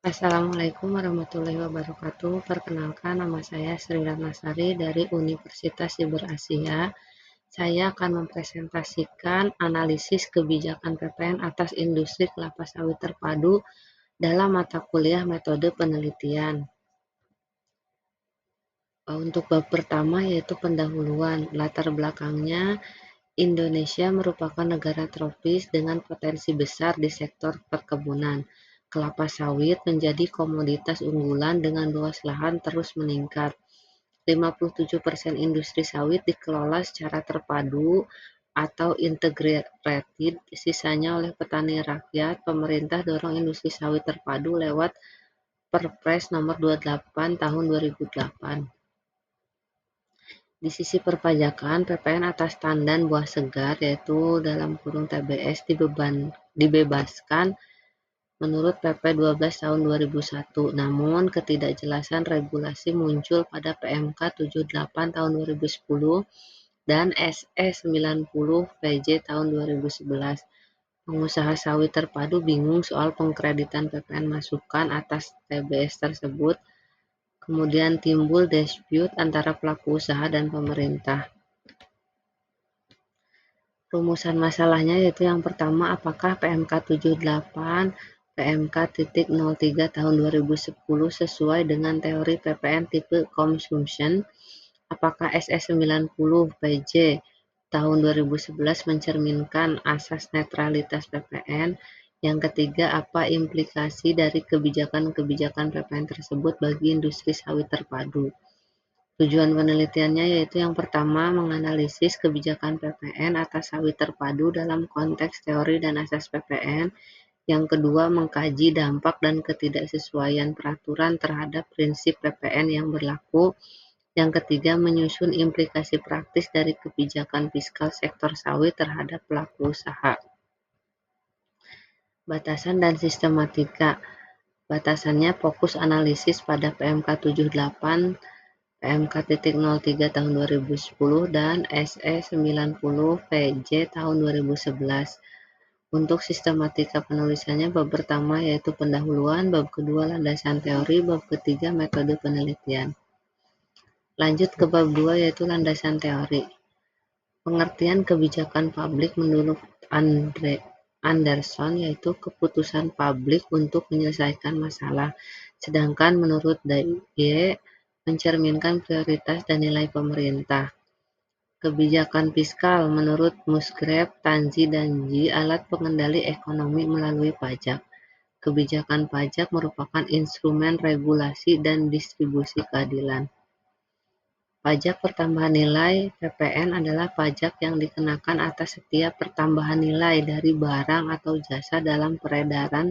Assalamualaikum warahmatullahi wabarakatuh. Perkenalkan, nama saya Sri Ratnasari dari Universitas Siber Asia. Saya akan mempresentasikan analisis kebijakan PPN atas industri kelapa sawit terpadu dalam mata kuliah metode penelitian. Untuk bab pertama yaitu pendahuluan. Latar belakangnya, Indonesia merupakan negara tropis dengan potensi besar di sektor perkebunan. Kelapa sawit menjadi komoditas unggulan dengan luas lahan terus meningkat. 57% industri sawit dikelola secara terpadu atau integrated, sisanya oleh petani rakyat. Pemerintah dorong industri sawit terpadu lewat Perpres nomor 28 tahun 2008. Di sisi perpajakan, PPN atas tandan buah segar yaitu (TBS) dibebaskan menurut PP 12 tahun 2001. Namun, ketidakjelasan regulasi muncul pada PMK 78 tahun 2010 dan SE 90 PJ tahun 2011. Pengusaha sawit terpadu bingung soal pengkreditan PPN masukan atas TBS tersebut. Kemudian timbul dispute antara pelaku usaha dan pemerintah. Rumusan masalahnya yaitu yang pertama, apakah PMK 78 PMK.03 tahun 2010 sesuai dengan teori PPN tipe consumption? Apakah SE 90 PJ tahun 2011 mencerminkan asas netralitas PPN? Yang ketiga, apa implikasi dari kebijakan-kebijakan PPN tersebut bagi industri sawit terpadu? Tujuan penelitiannya yaitu yang pertama, menganalisis kebijakan PPN atas sawit terpadu dalam konteks teori dan asas PPN. Yang kedua, mengkaji dampak dan ketidaksesuaian peraturan terhadap prinsip PPN yang berlaku. Yang ketiga, menyusun implikasi praktis dari kebijakan fiskal sektor sawit terhadap pelaku usaha. Batasan dan sistematika. Batasannya fokus analisis pada PMK 78 PMK.03 tahun 2010 dan SE 90 PJ tahun 2011. Untuk sistematika penulisannya, bab pertama yaitu pendahuluan, bab kedua landasan teori, bab ketiga metode penelitian. Lanjut ke bab 2 yaitu landasan teori. Pengertian kebijakan publik menurut Anderson yaitu keputusan publik untuk menyelesaikan masalah, sedangkan menurut Day mencerminkan prioritas dan nilai pemerintah. Kebijakan fiskal menurut Musgrave, Tanzi, dan Ji, alat pengendali ekonomi melalui pajak. Kebijakan pajak merupakan instrumen regulasi dan distribusi keadilan. Pajak pertambahan nilai (PPN) adalah pajak yang dikenakan atas setiap pertambahan nilai dari barang atau jasa dalam peredaran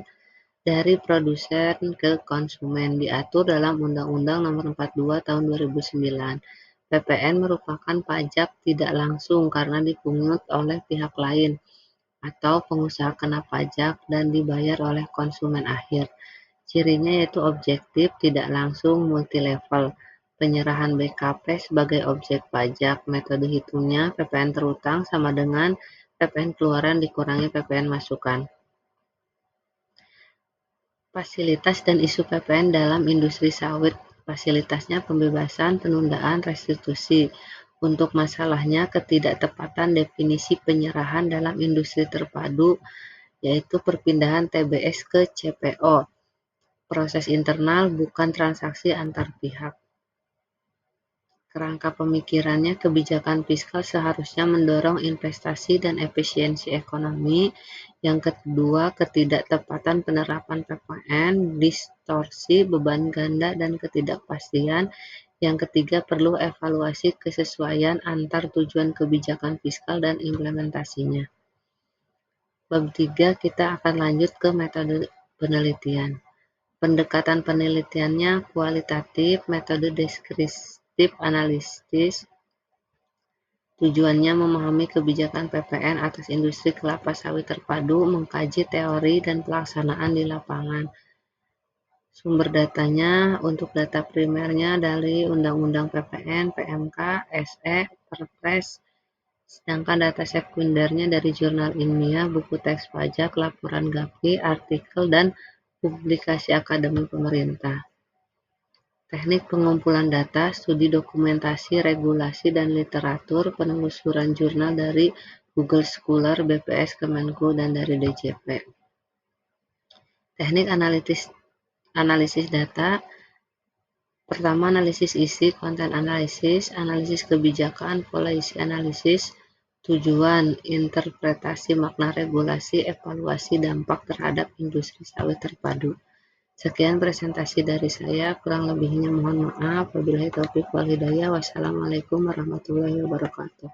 dari produsen ke konsumen, diatur dalam Undang-Undang Nomor 42 Tahun 2009. PPN merupakan pajak tidak langsung karena dipungut oleh pihak lain atau pengusaha kena pajak dan dibayar oleh konsumen akhir. Cirinya yaitu objektif, tidak langsung, multilevel. Penyerahan BKP sebagai objek pajak. Metode hitungnya PPN terutang sama dengan PPN keluaran dikurangi PPN masukan. Fasilitas dan isu PPN dalam industri sawit. Fasilitasnya pembebasan, penundaan, restitusi. Untuk masalahnya, ketidaktepatan definisi penyerahan dalam industri terpadu, yaitu perpindahan TBS ke CPO. Proses internal, bukan transaksi antar pihak. Kerangka pemikirannya, kebijakan fiskal seharusnya mendorong investasi dan efisiensi ekonomi. Yang kedua, ketidaktepatan penerapan PPN, distorsi, beban ganda, dan ketidakpastian. Yang ketiga, perlu evaluasi kesesuaian antar tujuan kebijakan fiskal dan implementasinya. Bab 3, kita akan lanjut ke metode penelitian. Pendekatan penelitiannya kualitatif, metode deskriptif analisis. Tujuannya memahami kebijakan PPN atas industri kelapa sawit terpadu, mengkaji teori dan pelaksanaan di lapangan. Sumber datanya untuk data primernya dari Undang-Undang PPN, PMK, SE, Perpres, sedangkan data sekundernya dari jurnal ilmiah, buku teks pajak, laporan Gapki, artikel, dan publikasi akademi pemerintah. Teknik pengumpulan data, studi dokumentasi, regulasi, dan literatur, penelusuran jurnal dari Google Scholar, BPS, Kemenku, dan dari DJP. Teknik analisis data, pertama analisis isi, konten analisis kebijakan, pola isi analisis, tujuan, interpretasi makna regulasi, evaluasi dampak terhadap industri sawit terpadu. Sekian presentasi dari saya, kurang lebihnya mohon maaf. Wabillahi taufiq wal hidayah. Wassalamualaikum warahmatullahi wabarakatuh.